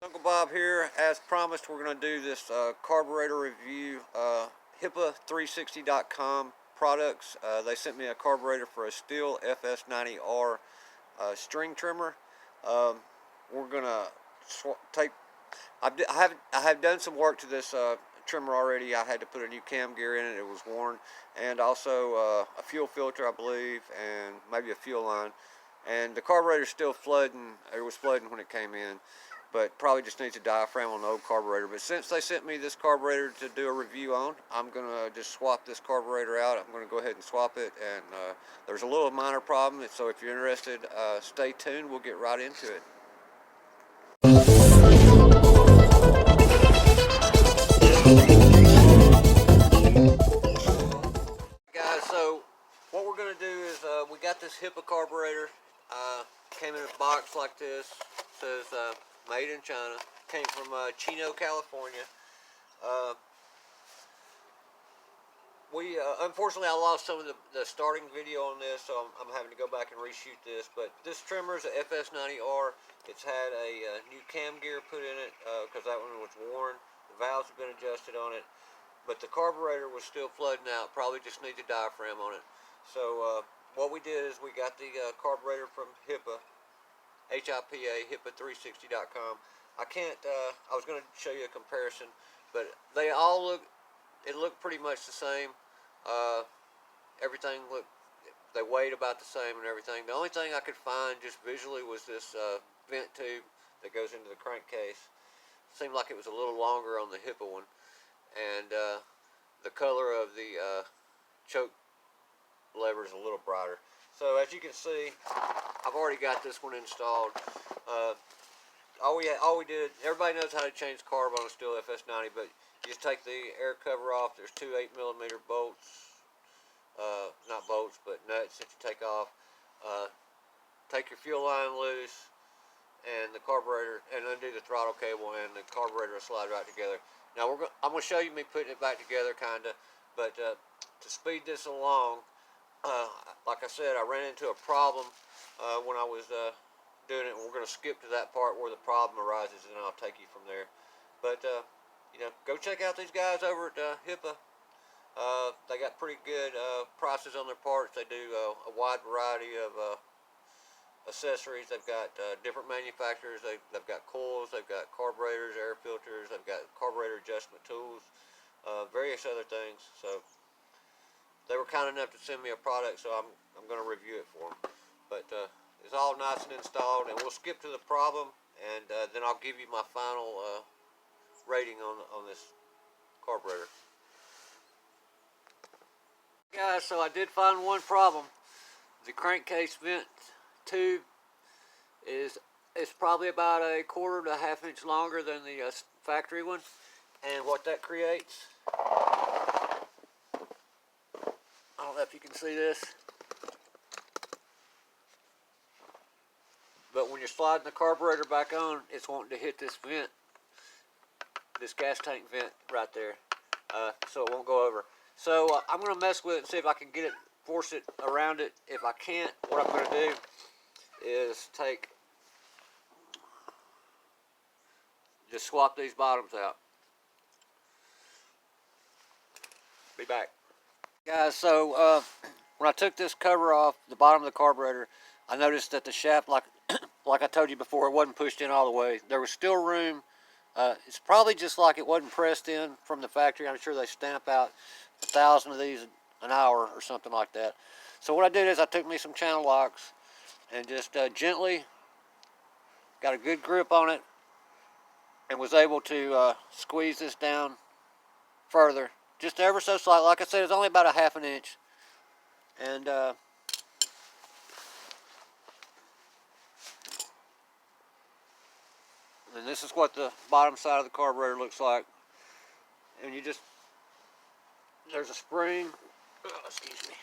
Uncle Bob here. As promised, we're going to do this carburetor review. HIPAA360.com products. They sent me a carburetor for a stihl fs90r string trimmer. We're going to take. I have done some work to this trimmer already. I had to put a new cam gear in it. It was worn, and also a fuel filter, I believe, and maybe a fuel line. And the carburetor's still flooding. It was flooding when it came in, but probably just needs a diaphragm on the old carburetor. But since they sent me this carburetor to do a review on, I'm going to just swap this carburetor out. I'm going to go ahead and swap it, and there's a little minor problem, so if you're interested, stay tuned. We'll get right into it. Guys, so what we're going to do is we got this HIPAA carburetor. Came in a box like this. Says made in China. Came from Chino, California. Unfortunately, I lost some of the starting video on this, so I'm having to go back and reshoot this. But this trimmer is a fs90r. It's had a new cam gear put in it because that one was worn. The valves have been adjusted on it, but the carburetor was still flooding out. Probably just needs a diaphragm on it. So what we did is we got the carburetor from HIPAA, HIPAA360.com. I was going to show you a comparison, but they all look. It looked pretty much the same. Everything they weighed about the same and everything. The only thing I could find just visually was this vent tube that goes into the crankcase. Seemed like it was a little longer on the HIPAA one, and the color of the choke lever is a little brighter. So as you can see, I've already got this one installed. All we did, everybody knows how to change carb on a stihl FS90, but you just take the air cover off. There's two 8mm bolts, not bolts, but nuts that you take off. Take your fuel line loose, and the carburetor, and undo the throttle cable, and the carburetor will slide right together. Now I'm going to show you me putting it back together, kinda, but to speed this along, like I said, I ran into a problem when I was doing it. We're going to skip to that part where the problem arises, and I'll take you from there. But go check out these guys over at HIPAA. They got pretty good prices on their parts. They do a wide variety of accessories. They've got different manufacturers. They've got coils, they've got carburetors, air filters, they've got carburetor adjustment tools, various other things. So they were kind enough to send me a product, so I'm going to review it for them. But it's all nice and installed, and we'll skip to the problem, and then I'll give you my final rating on this carburetor. Guys, so I did find one problem. The crankcase vent tube is probably about a quarter to a half inch longer than the factory one, and what that creates, I don't know if you can see this, but when you're sliding the carburetor back on, it's wanting to hit this vent, this gas tank vent right there, so it won't go over. So I'm going to mess with it and see if I can get it, force it around it. If I can't, what I'm going to do is just swap these bottoms out. Be back. Guys, so when I took this cover off the bottom of the carburetor, I noticed that the shaft, like I told you before, it wasn't pushed in all the way. There was still room. It's probably just like it wasn't pressed in from the factory. I'm sure they stamp out 1,000 of these an hour or something like that. So what I did is I took me some channel locks and just gently got a good grip on it and was able to squeeze this down further, just ever so slightly. Like I said, it's only about a half an inch, and this is what the bottom side of the carburetor looks like. And you just, there's a spring, excuse me,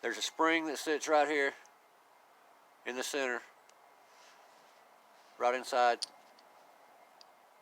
there's a spring that sits right here in the center, right inside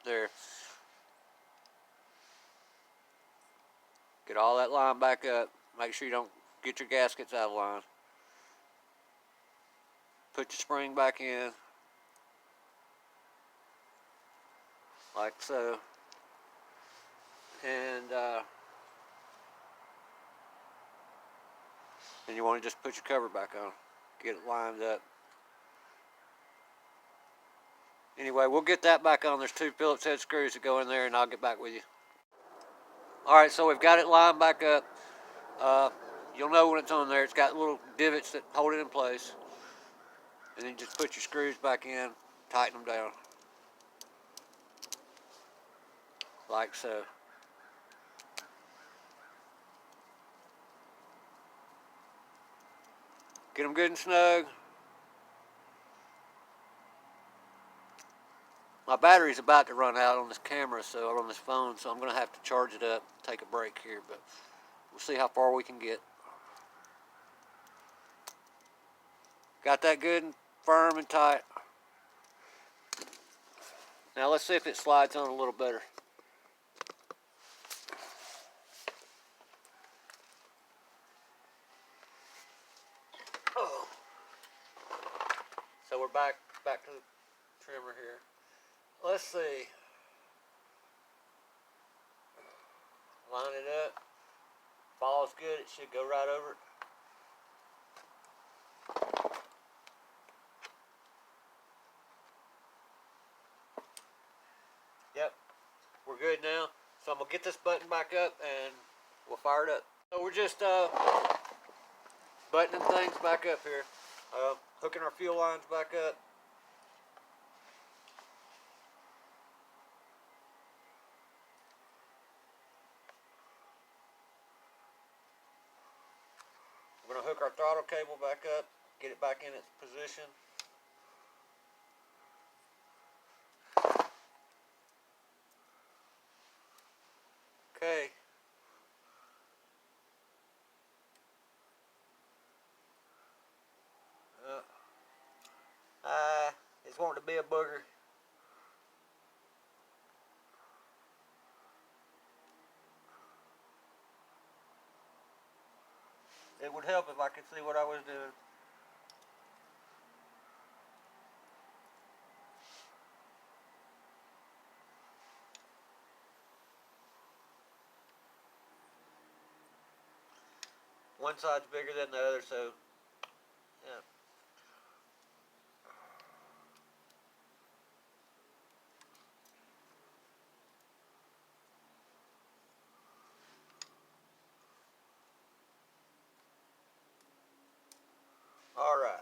there. Get all that line back up. Make sure you don't get your gaskets out of line. Put your spring back in, like so. And you want to just put your cover back on, get it lined up. Anyway, we'll get that back on. There's 2 Phillips head screws that go in there, and I'll get back with you. Alright, so we've got it lined back up. You'll know when it's on there. It's got little divots that hold it in place. And then just put your screws back in, tighten them down. Like so. Get them good and snug. My battery's about to run out on this camera, so on this phone, so I'm going to have to charge it up, take a break here, but we'll see how far we can get. Got that good and firm and tight. Now let's see if it slides on a little better. Oh. So we're back to the trimmer here. Let's see. Line it up. If all's good, it should go right over it. Yep, we're good now. So I'm gonna get this button back up and we'll fire it up. So we're just buttoning things back up here. Hooking our fuel lines back up. We're going to hook our throttle cable back up, get it back in its position. Okay. It's wanting to be a booger. It would help if I could see what I was doing. One side's bigger than the other, so yeah. All right.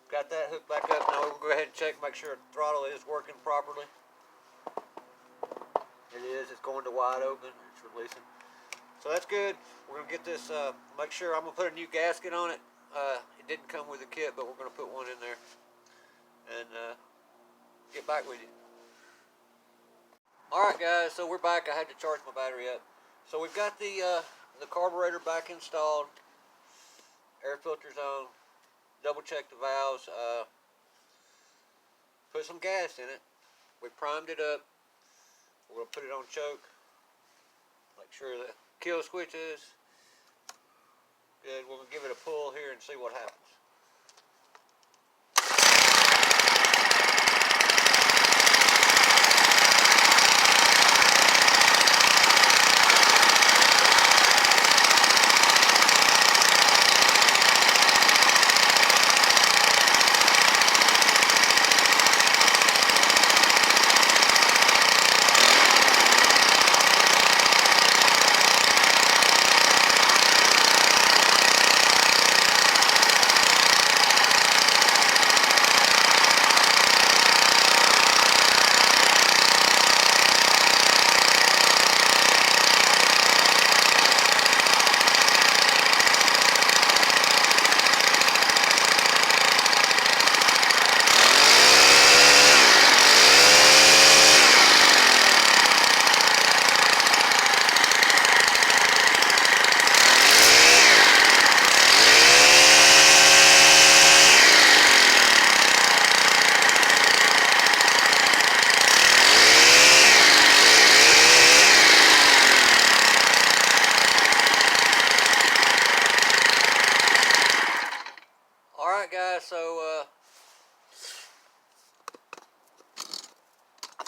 Got that hooked back up. Now we'll go ahead and check, make sure the throttle is working properly. It is. It's going to wide open. It's releasing. So that's good. We're going to get this, make sure, I'm going to put a new gasket on it. It didn't come with the kit, but we're going to put one in there. And get back with you. Alright guys, so we're back. I had to charge my battery up. So we've got the carburetor back installed. Air filters on. Double check the valves. Put some gas in it. We primed it up. We're going to put it on choke. Make sure the kill switch is good. We're going to give it a pull here and see what happens.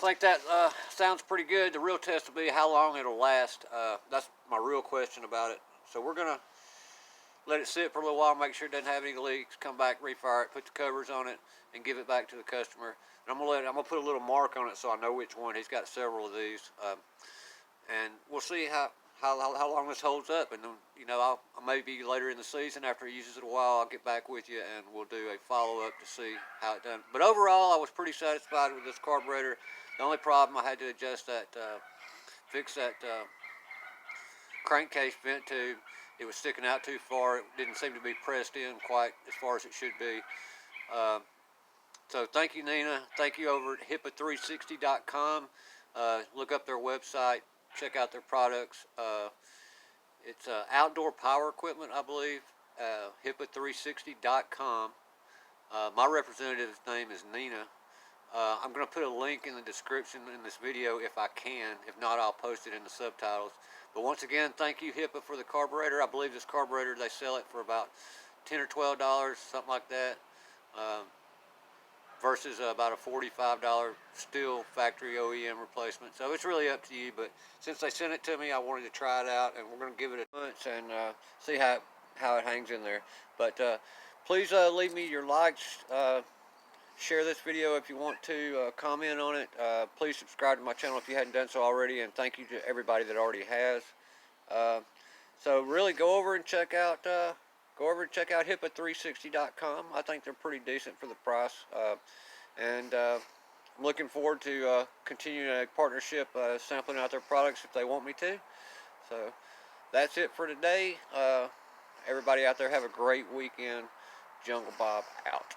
think that sounds pretty good. The real test will be how long it'll last. That's my real question about it. So we're gonna let it sit for a little while, make sure it doesn't have any leaks, come back, refire it, put the covers on it, and give it back to the customer. And I'm gonna put a little mark on it so I know which one. He's got several of these, and we'll see how long this holds up. And then, you know, I'll maybe later in the season, after he uses it a while, I'll get back with you and we'll do a follow-up to see how it done. But overall, I was pretty satisfied with this carburetor. The only problem, I had to adjust that, fix that crankcase vent tube. It was sticking out too far. It didn't seem to be pressed in quite as far as it should be. So thank you, Nina. Thank you over at HIPAA360.com. Look up their website. Check out their products. It's outdoor power equipment, I believe. HIPAA360.com. My representative's name is Nina. I'm going to put a link in the description in this video if I can. If not, I'll post it in the subtitles. But once again, thank you, HIPAA, for the carburetor. I believe this carburetor, they sell it for about $10 or $12, something like that, versus about a $45 stihl factory OEM replacement. So it's really up to you. But since they sent it to me, I wanted to try it out, and we're going to give it a punch and see how it hangs in there. But please leave me your likes. Share this video if you want to, comment on it. Please subscribe to my channel if you hadn't done so already, and thank you to everybody that already has. So really go over and check out HIPAA360.com. I think they're pretty decent for the price, and I'm looking forward to continuing a partnership, sampling out their products if they want me to. So that's it for today. Everybody out there have a great weekend. Jungle Bob out.